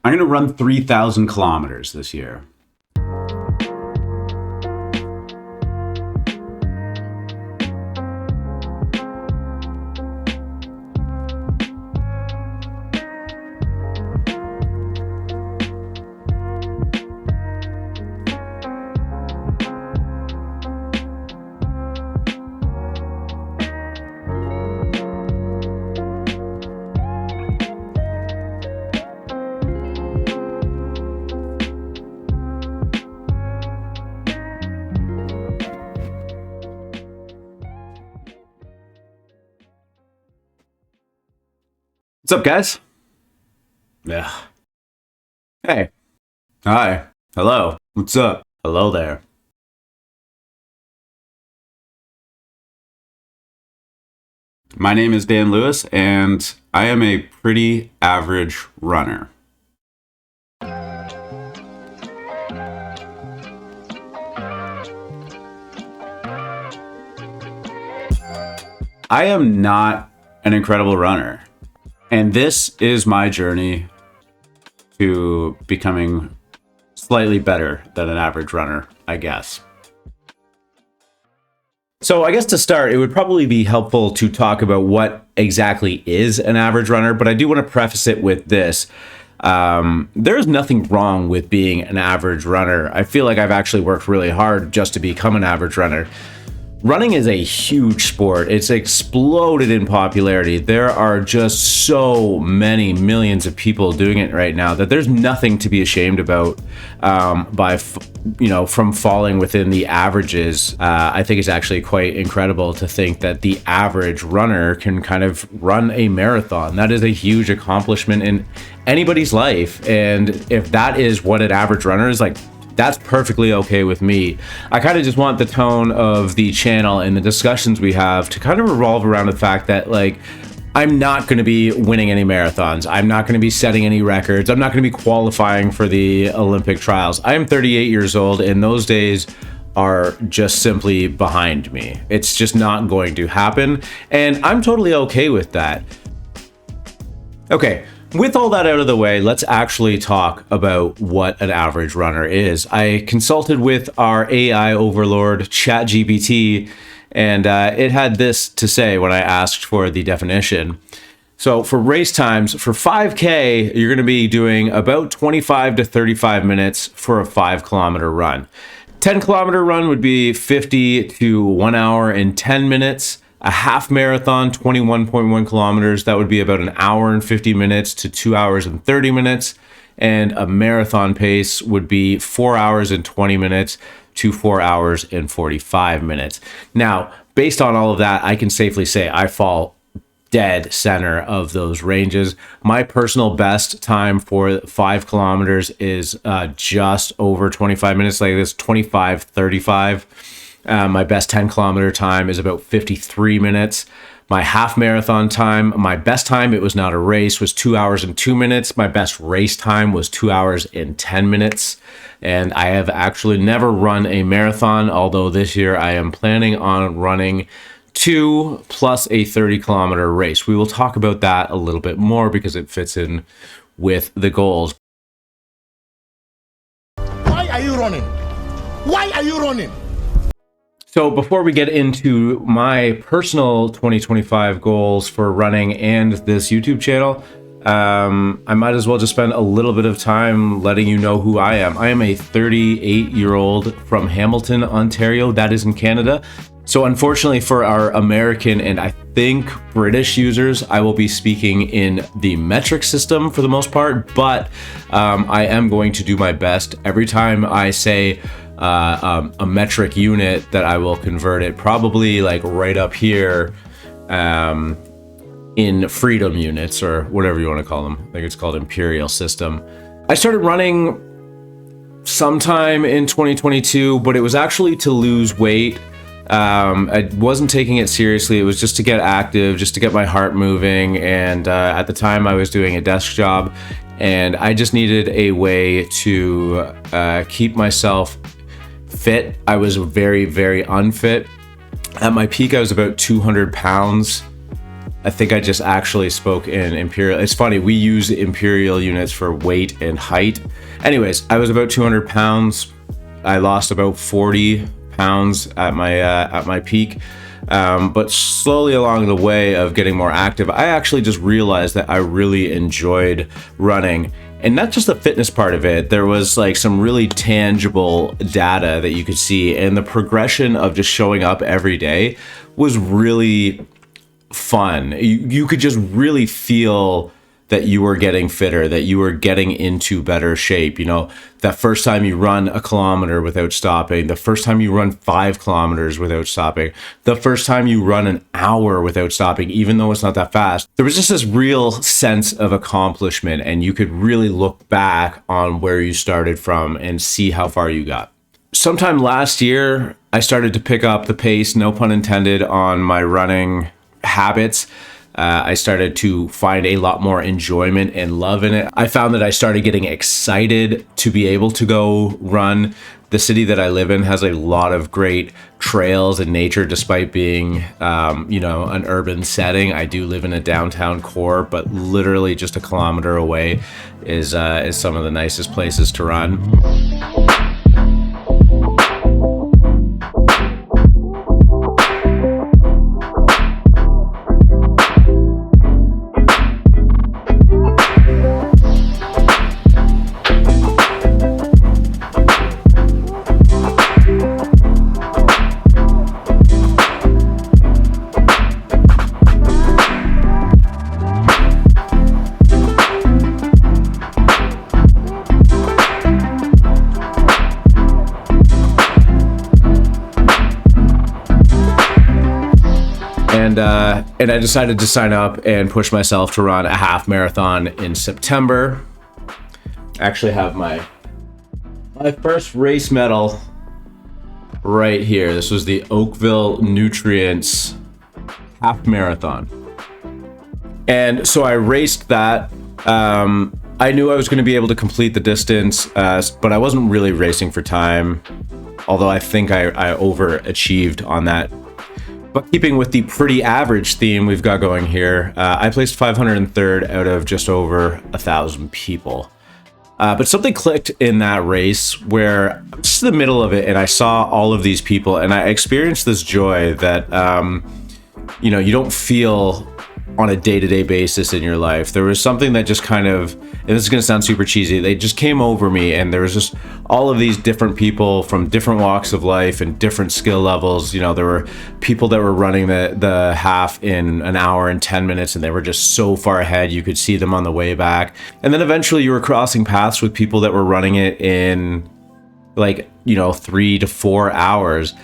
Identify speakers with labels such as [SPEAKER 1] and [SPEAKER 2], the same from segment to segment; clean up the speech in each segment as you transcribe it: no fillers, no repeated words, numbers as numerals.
[SPEAKER 1] I'm going to run 3,000 kilometers this year. What's up, guys? Yeah. Hey. Hi. Hello. What's up? Hello there. My name is Dan Lewis, and I am a pretty average runner. I am not an incredible runner. And this is my journey to becoming slightly better than an average runner, I guess. So I guess to start, it would probably be helpful to talk about what exactly is an average runner, but I do want to preface it with this. There is nothing wrong with being an average runner. I feel like I've actually worked really hard just to become an average runner. Running is a huge sport. It's exploded in popularity. There are just so many millions of people doing it right now that there's nothing to be ashamed about from falling within the averages. I think it's actually quite incredible to think that the average runner can kind of run a marathon. That is a huge accomplishment in anybody's life. And if that is what an average runner is like, that's perfectly okay with me. I kind of just want the tone of the channel and the discussions we have to kind of revolve around the fact that, like, I'm not going to be winning any marathons. I'm not going to be setting any records. I'm not going to be qualifying for the Olympic trials. I am 38 years old, and those days are just simply behind me. It's just not going to happen, and I'm totally okay with that. Okay. With all that out of the way, let's actually talk about what an average runner is. I consulted with our AI overlord, ChatGPT, and it had this to say when I asked for the definition. So for race times, for 5K, you're going to be doing about 25 to 35 minutes for a 5-kilometer run. 10-kilometer run would be 50 to 1 hour and 10 minutes. A half marathon, 21.1 kilometers, that would be about an hour and 50 minutes to 2 hours and 30 minutes. And a marathon pace would be 4 hours and 20 minutes to 4 hours and 45 minutes. Now, based on all of that, I can safely say I fall dead center of those ranges. My personal best time for 5 kilometers is just over 25 minutes, like this, 25:35. My best 10-kilometer time is about 53 minutes. My half marathon time, my best time, it was not a race, was 2 hours and 2 minutes. My best race time was 2 hours and 10 minutes. And I have actually never run a marathon, although this year I am planning on running 2 plus a 30-kilometer race. We will talk about that a little bit more because it fits in with the goals.
[SPEAKER 2] Why are you running? Why are you running?
[SPEAKER 1] So before we get into my personal 2025 goals for running and this YouTube channel, I might as well just spend a little bit of time letting you know who I am. I am a 38-year-old from Hamilton, Ontario. That is in Canada. So unfortunately for our American and I think British users, I will be speaking in the metric system for the most part, but I am going to do my best every time I say a metric unit that I will convert it probably like right up here in freedom units or whatever you want to call them. I think it's called imperial system. I started running sometime in 2022, but it was actually to lose weight. I wasn't taking it seriously. It was just to get active, just to get my heart moving. And at the time I was doing a desk job and I just needed a way to keep myself fit. I was very, very unfit. At my peak, I was about 200 pounds. I think I just actually spoke in imperial. It's funny, we use imperial units for weight and height. Anyways, I was about 200 pounds. I lost about 40 pounds at my peak. But slowly along the way of getting more active, I actually just realized that I really enjoyed running. And not just the fitness part of it, there was like some really tangible data that you could see. And the progression of just showing up every day was really fun. You could just really feel that you were getting fitter, that you were getting into better shape. You know, that first time you run a kilometer without stopping, the first time you run 5 kilometers without stopping, the first time you run an hour without stopping, even though it's not that fast, there was just this real sense of accomplishment, and you could really look back on where you started from and see how far you got. Sometime last year, I started to pick up the pace, no pun intended, on my running habits. I started to find a lot more enjoyment and love in it. I found that I started getting excited to be able to go run. The city that I live in has a lot of great trails and nature, despite being, an urban setting. I do live in a downtown core, but literally just a kilometer away is some of the nicest places to run. And I decided to sign up and push myself to run a half marathon in September. I actually have my first race medal right here. This was the Oakville Nutrients half marathon. And so I raced that. I knew I was going to be able to complete the distance, but I wasn't really racing for time, although I think I overachieved on that. But keeping with the pretty average theme we've got going here, I placed 503rd out of just over 1,000 people. But something clicked in that race where I'm just in the middle of it and I saw all of these people and I experienced this joy that, you don't feel on a day-to-day basis in your life. There was something that just kind of, and this is going to sound super cheesy, they just came over me, and there was just all of these different people from different walks of life and different skill levels. You know, there were people that were running the half in an hour and 10 minutes, and they were just so far ahead. You could see them on the way back. And then eventually you were crossing paths with people that were running it in 3 to 4 hours.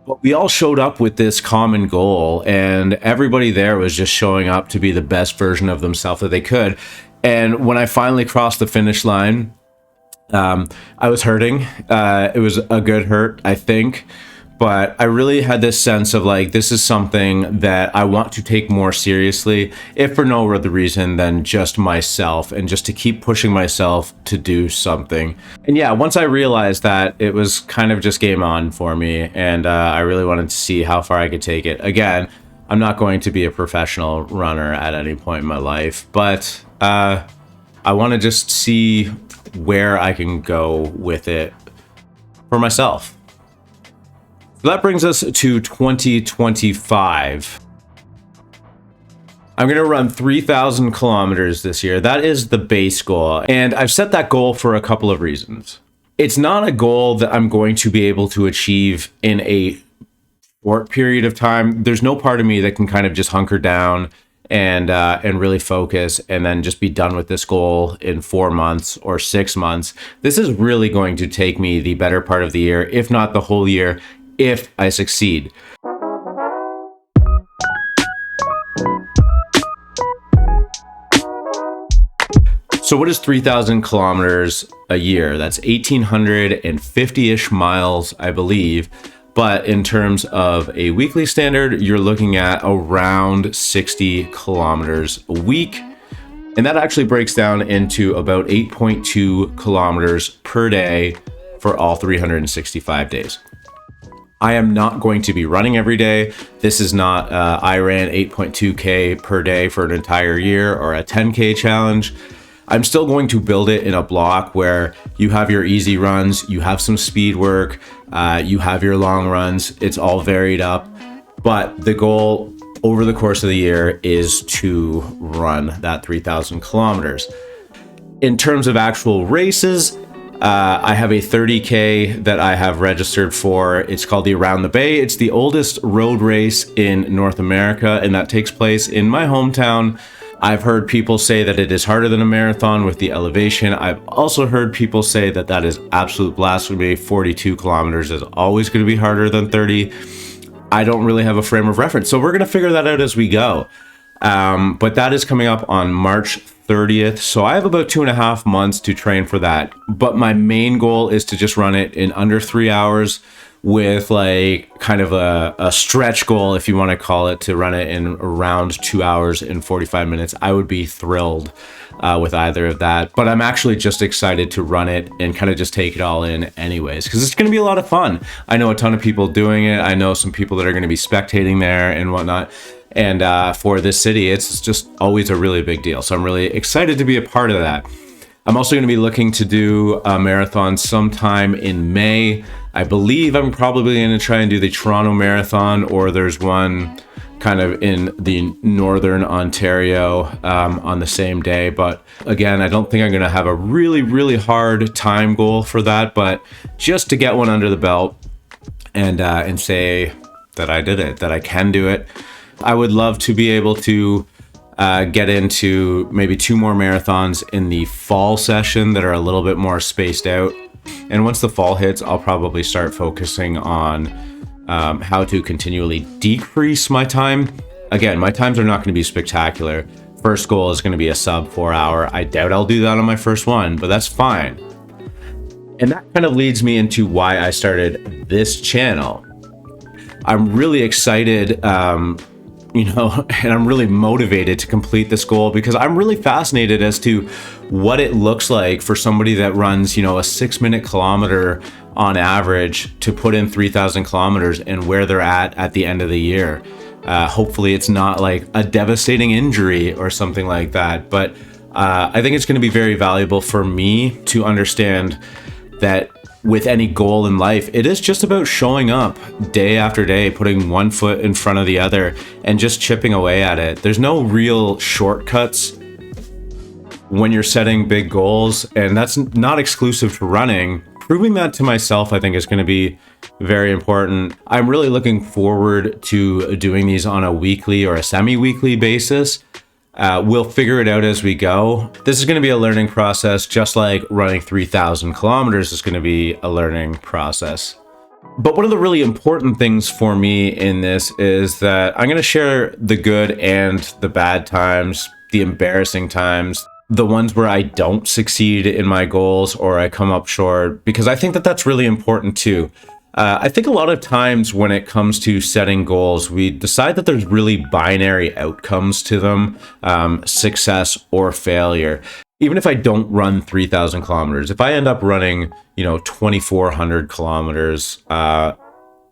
[SPEAKER 1] But we all showed up with this common goal, and everybody there was just showing up to be the best version of themselves that they could. And when I finally crossed the finish line, I was hurting. It was a good hurt, I think. But I really had this sense of this is something that I want to take more seriously, if for no other reason than just myself and just to keep pushing myself to do something. And yeah, once I realized that, it was kind of just game on for me. And I really wanted to see how far I could take it. Again, I'm not going to be a professional runner at any point in my life, but I want to just see where I can go with it for myself. So that brings us to 2025. I'm going to run 3,000 kilometers this year. That is the base goal. And I've set that goal for a couple of reasons. It's not a goal that I'm going to be able to achieve in a short period of time. There's no part of me that can kind of just hunker down and really focus and then just be done with this goal in 4 months or 6 months. This is really going to take me the better part of the year, if not the whole year, if I succeed. So what is 3,000 kilometers a year? That's 1,850-ish miles, I believe. But in terms of a weekly standard, you're looking at around 60 kilometers a week. And that actually breaks down into about 8.2 kilometers per day for all 365 days. I am not going to be running every day. This is not I ran 8.2K per day for an entire year or a 10K challenge. I'm still going to build it in a block where you have your easy runs, you have some speed work, you have your long runs. It's all varied up. But the goal over the course of the year is to run that 3,000 kilometers. In terms of actual races, I have a 30K that I have registered for. It's called the Around the Bay. It's the oldest road race in North America, and that takes place in my hometown. I've heard people say that it is harder than a marathon with the elevation. I've also heard people say that that is absolute blasphemy. 42 kilometers is always going to be harder than 30. I don't really have a frame of reference, so we're going to figure that out as we go. But that is coming up on March 30th. So I have about 2.5 months to train for that. But my main goal is to just run it in under 3 hours with like kind of a stretch goal, if you want to call it, to run it in around 2 hours and 45 minutes. I would be thrilled with either of that. But I'm actually just excited to run it and kind of just take it all in anyways, because it's going to be a lot of fun. I know a ton of people doing it. I know some people that are going to be spectating there and whatnot. And for this city, it's just always a really big deal. So I'm really excited to be a part of that. I'm also going to be looking to do a marathon sometime in May. I believe I'm probably going to try and do the Toronto Marathon, or there's one kind of in the Northern Ontario on the same day. But again, I don't think I'm going to have a really, really hard time goal for that, but just to get one under the belt and say that I did it, that I can do it. I would love to be able to get into maybe 2 more marathons in the fall session that are a little bit more spaced out. And once the fall hits, I'll probably start focusing on how to continually decrease my time. Again, my times are not going to be spectacular. First goal is going to be a sub 4 hour. I doubt I'll do that on my first one, but that's fine. And that kind of leads me into why I started this channel. I'm really excited, and I'm really motivated to complete this goal because I'm really fascinated as to what it looks like for somebody that runs, a 6-minute kilometer on average to put in 3,000 kilometers and where they're at the end of the year. Hopefully it's not like a devastating injury or something like that, but I think it's going to be very valuable for me to understand that with any goal in life, it is just about showing up day after day, putting one foot in front of the other and just chipping away at it. There's no real shortcuts when you're setting big goals, and that's not exclusive to running. Proving that to myself, I think, is going to be very important. I'm really looking forward to doing these on a weekly or a semi-weekly basis. We'll figure it out as we go. This is going to be a learning process, just like running 3,000 kilometers is going to be a learning process. But one of the really important things for me in this is that I'm going to share the good and the bad times, the embarrassing times, the ones where I don't succeed in my goals or I come up short, because I think that that's really important too. I think a lot of times when it comes to setting goals, we decide that there's really binary outcomes to them, success or failure. Even if I don't run 3,000 kilometers, if I end up running, 2,400 kilometers, I'm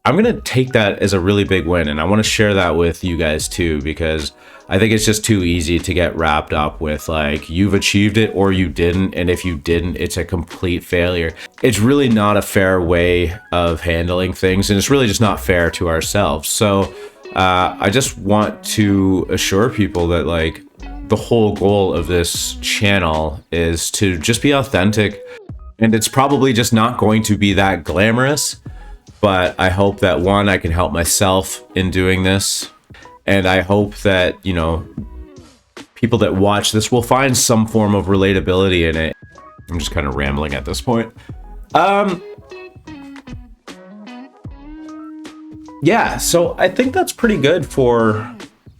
[SPEAKER 1] going to take that as a really big win. And I want to share that with you guys too, because I think it's just too easy to get wrapped up with like, you've achieved it or you didn't. And if you didn't, it's a complete failure. It's really not a fair way of handling things. And it's really just not fair to ourselves. So I just want to assure people that like the whole goal of this channel is to just be authentic. And it's probably just not going to be that glamorous. But I hope that one, I can help myself in doing this. And I hope that, people that watch this will find some form of relatability in it. I'm just kind of rambling at this point. Yeah, so I think that's pretty good for,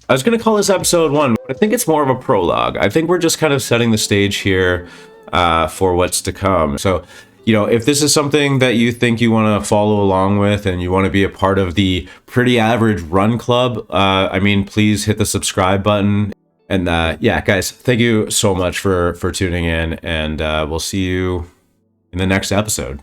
[SPEAKER 1] I was going to call this episode 1, but I think it's more of a prologue. I think we're just kind of setting the stage here for what's to come. So, if this is something that you think you want to follow along with and you want to be a part of the Pretty Average Run Club, please hit the subscribe button. And yeah, guys, thank you so much for tuning in, and we'll see you in the next episode.